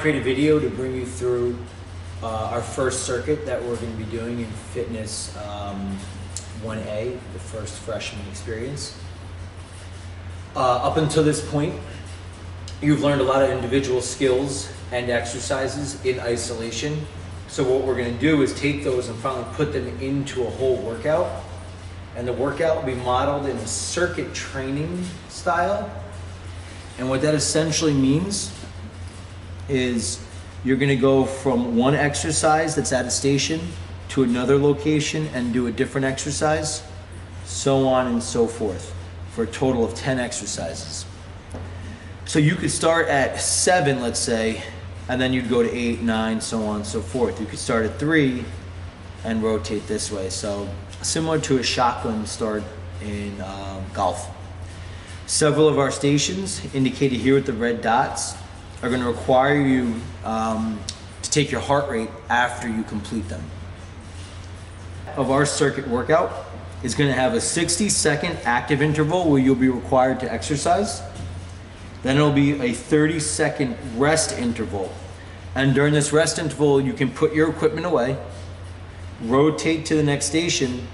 create a video to bring you through our first circuit that we're going to be doing in Fitness 1A, the first freshman experience. Up until this point, you've learned a lot of individual skills and exercises in isolation. So what we're going to do is take those and finally put them into a whole workout. And the workout will be modeled in a circuit training style. And what that essentially means is you're going to go from one exercise that's at a station to another location and do a different exercise, so on and so forth, for a total of 10 exercises. So you could start at 7, let's say, and then you'd go to 8, 9, so on and so forth. You could start at 3 and rotate this way. So similar to a shotgun start in golf. Several of our stations, indicated here with the red dots, are going to require you to take your heart rate after you complete them. Of our circuit workout is going to have a 60-second active interval where you'll be required to exercise. Then it'll be a 30-second rest interval. And during this rest interval, you can put your equipment away, rotate to the next station,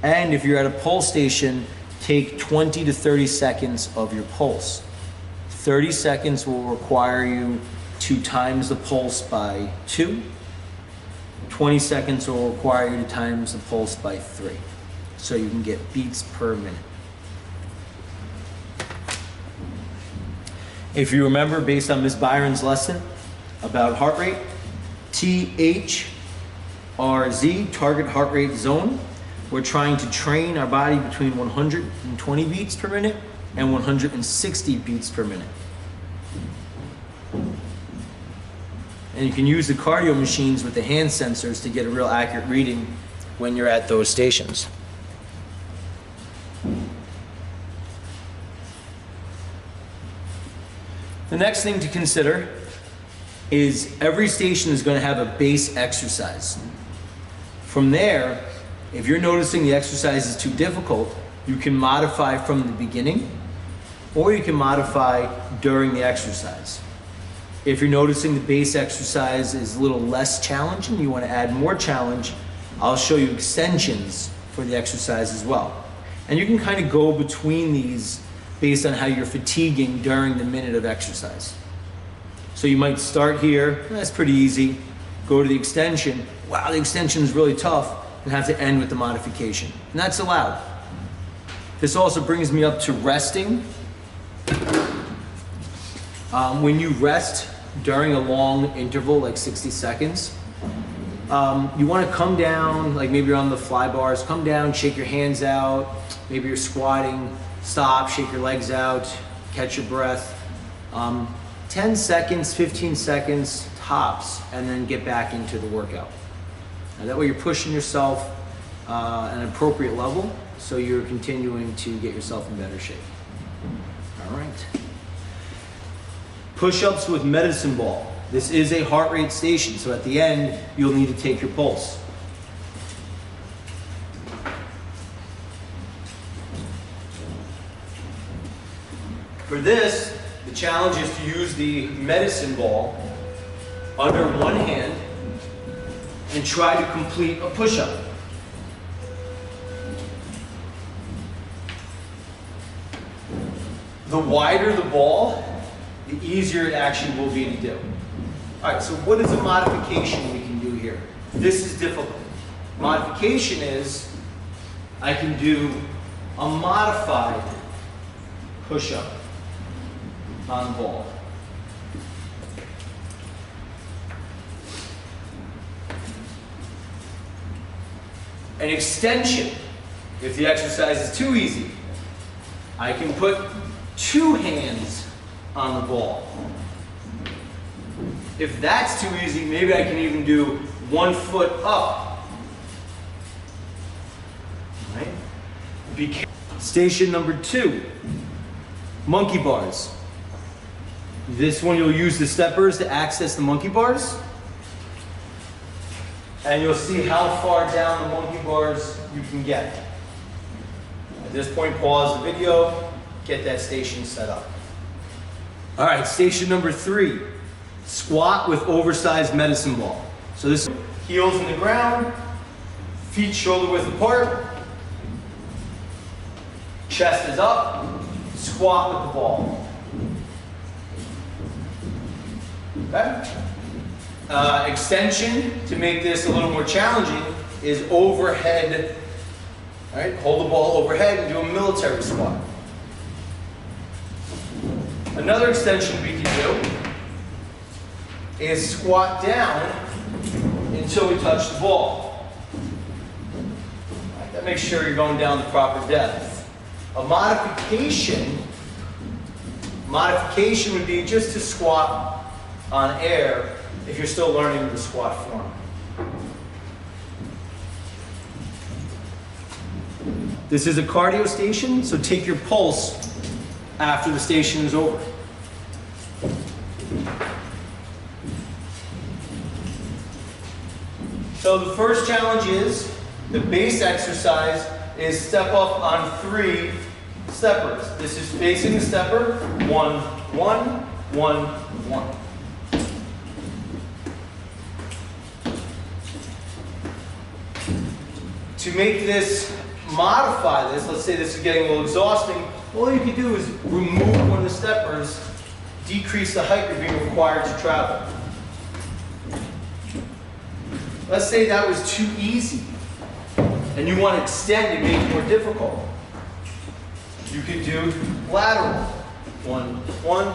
and if you're at a pulse station, take 20 to 30 seconds of your pulse. 30 seconds will require you to times the pulse by 2. 20 seconds will require you to times the pulse by 3. So you can get beats per minute. If you remember, based on Ms. Byron's lesson about heart rate, THRZ, target heart rate zone, we're trying to train our body between 120 beats per minute and 160 beats per minute. And you can use the cardio machines with the hand sensors to get a real accurate reading when you're at those stations. The next thing to consider is every station is going to have a base exercise. From there, if you're noticing the exercise is too difficult, you can modify from the beginning, or you can modify during the exercise. If you're noticing the base exercise is a little less challenging, you want to add more challenge, I'll show you extensions for the exercise as well. And you can kind of go between these based on how you're fatiguing during the minute of exercise. So you might start here, that's pretty easy, go to the extension, wow, the extension is really tough, and have to end with the modification. And that's allowed. This also brings me up to resting. When you rest during a long interval, like 60 seconds, you want to come down, like maybe you're on the fly bars, come down, shake your hands out, maybe you're squatting, stop, shake your legs out, catch your breath. 10 seconds, 15 seconds tops, and then get back into the workout. Now that way you're pushing yourself at an appropriate level, so you're continuing to get yourself in better shape. All right. Push-ups with medicine ball. This is a heart rate station, so at the end, you'll need to take your pulse. For this, the challenge is to use the medicine ball under one hand and try to complete a push-up. The wider the ball, the easier it actually will be to do. All right, so what is a modification we can do here? This is difficult. Modification is I can do a modified push-up on the ball. An extension, if the exercise is too easy, I can put 2 hands on the ball. If that's too easy, maybe I can even do 1 foot up. Right? Station number 2, monkey bars. This one you'll use the steppers to access the monkey bars. And you'll see how far down the monkey bars you can get. At this point, pause the video, get that station set up. All right, station number 3. squat with oversized medicine ball. So this heels in the ground, feet shoulder width apart, chest is up, squat with the ball. Okay? Extension, to make this a little more challenging, is overhead. All right, hold the ball overhead and do a military squat. Another extension we can do is squat down until we touch the ball. Right, that makes sure you're going down the proper depth. A modification would be just to squat on air if you're still learning the squat form. This is a cardio station, so take your pulse after the station is over. So the first challenge is, the base exercise is step up on 3 steppers. This is facing the stepper, 1, 1, 1, 1. To make this, modify this, let's say this is getting a little exhausting, all you can do is remove one of the steppers, decrease the height you're being required to travel. Let's say that was too easy and you want to extend and make it more difficult. You could do lateral. 1, 1, 1,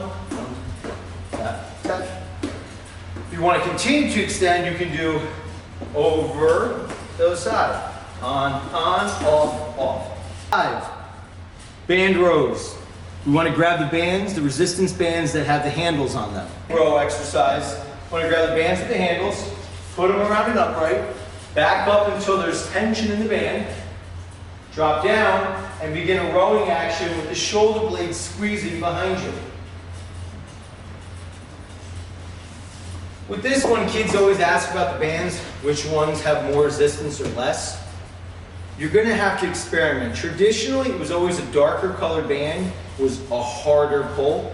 tap, tap. If you want to continue to extend, you can do over the other side. On, off, off. 5. Band rows. We want to grab the bands, the resistance bands that have the handles on them. Row exercise. Want to grab the bands with the handles, put them around an upright, back up until there's tension in the band, drop down, and begin a rowing action with the shoulder blades squeezing behind you. With this one, kids always ask about the bands, which ones have more resistance or less. You're going to have to experiment. Traditionally, it was always a darker colored band, was a harder pull.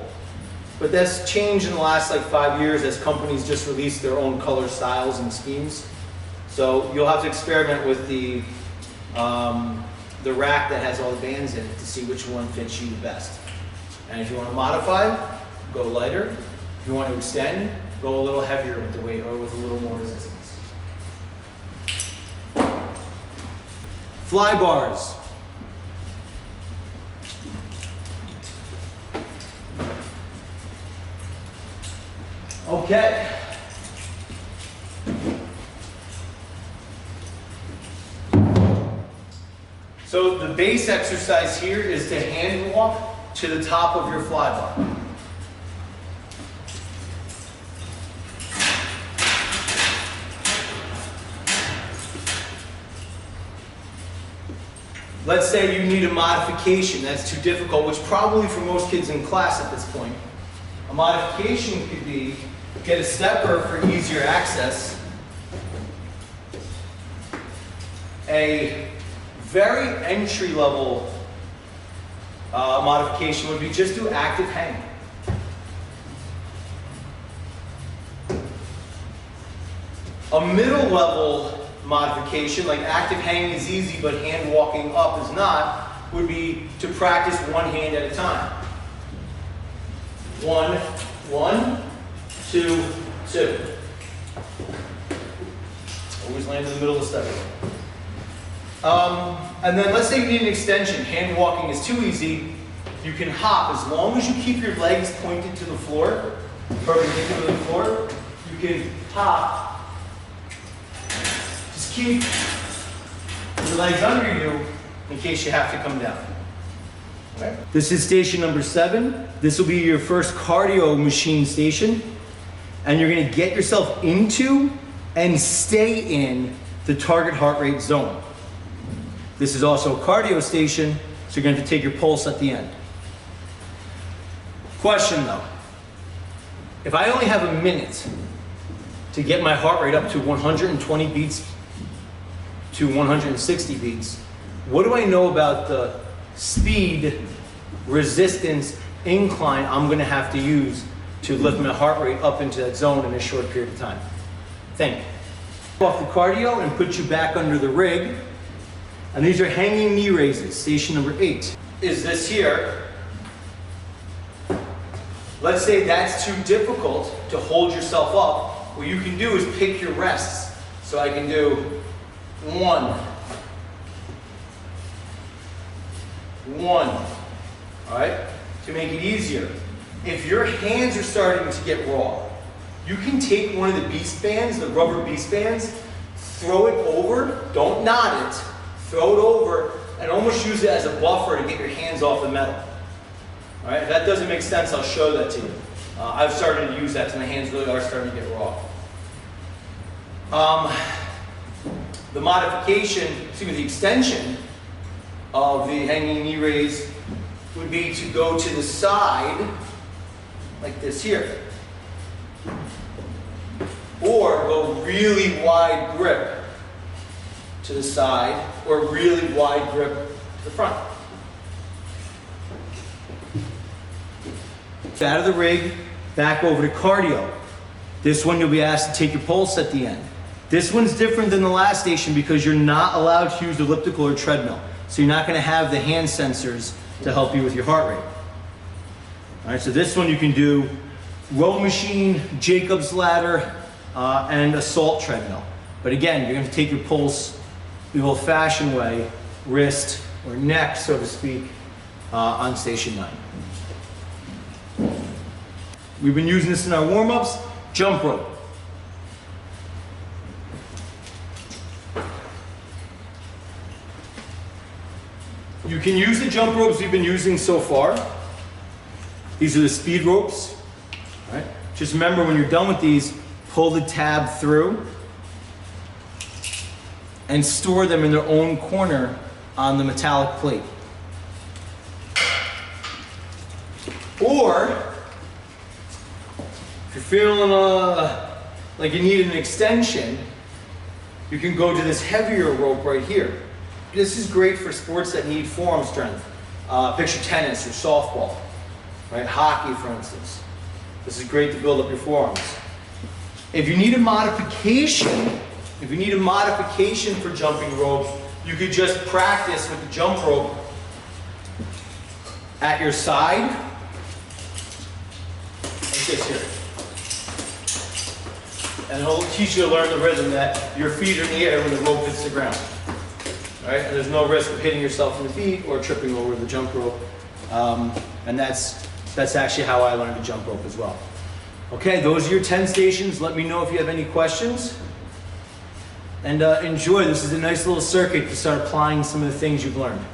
But that's changed in the last like 5 years as companies just released their own color styles and schemes. So you'll have to experiment with the rack that has all the bands in it to see which one fits you the best. And if you want to modify, go lighter. If you want to extend, go a little heavier with the weight or with a little more resistance. Fly bars. Okay. So the base exercise here is to hand walk to the top of your fly bar. Let's say you need a modification that's too difficult, which probably for most kids in class at this point. A modification could be get a stepper for easier access. A very entry-level modification would be just do active hang. A middle-level modification, like active hang is easy but hand walking up is not, would be to practice one hand at a time. 1, 1, 2, 2. Always land in the middle of the step. And then let's say you need an extension. Hand walking is too easy. You can hop as long as you keep your legs pointed to the floor, perpendicular to the floor. You can hop. Just keep your legs under you in case you have to come down. Okay. This is station number 7. This will be your first cardio machine station. And you're going to get yourself into and stay in the target heart rate zone. This is also a cardio station, so you're going to have to take your pulse at the end. Question though, if I only have a minute to get my heart rate up to 120 beats to 160 beats, what do I know about the speed, resistance, incline I'm going to have to use to lift my heart rate up into that zone in a short period of time. Think. Off the cardio and put you back under the rig. And these are hanging knee raises, station number 8. Is this here? Let's say that's too difficult to hold yourself up. What you can do is pick your rests. So I can do 1, 1, all right? To make it easier. If your hands are starting to get raw, you can take one of the beast bands, the rubber beast bands, throw it over, don't knot it, throw it over, and almost use it as a buffer to get your hands off the metal. All right, if that doesn't make sense, I'll show that to you. I've started to use that, so my hands really are starting to get raw. The modification, the extension of the hanging knee raise would be to go to the side, like this here. Or go really wide grip to the side, or really wide grip to the front. Out of the rig, back over to cardio. This one you'll be asked to take your pulse at the end. This one's different than the last station because you're not allowed to use elliptical or treadmill. So you're not going to have the hand sensors to help you with your heart rate. All right, so this one you can do row machine, Jacob's ladder, and assault treadmill. But again, you're going to take your pulse the old-fashioned way, wrist or neck, so to speak, on station 9. We've been using this in our warm-ups. Jump rope. You can use the jump ropes we've been using so far. These are the speed ropes. All right? Just remember when you're done with these, pull the tab through and store them in their own corner on the metallic plate. Or, if you're feeling like you need an extension, you can go to this heavier rope right here. This is great for sports that need forearm strength. Picture tennis or softball, right? Hockey, for instance. This is great to build up your forearms. If you need a modification, for jumping rope, you could just practice with the jump rope at your side, like this here. And it'll teach you to learn the rhythm that your feet are in the air when the rope hits the ground. All right? And there's no risk of hitting yourself in the feet or tripping over the jump rope. And that's actually how I learned to jump rope as well. Okay, those are your 10 stations. Let me know if you have any questions. And enjoy. This is a nice little circuit to start applying some of the things you've learned.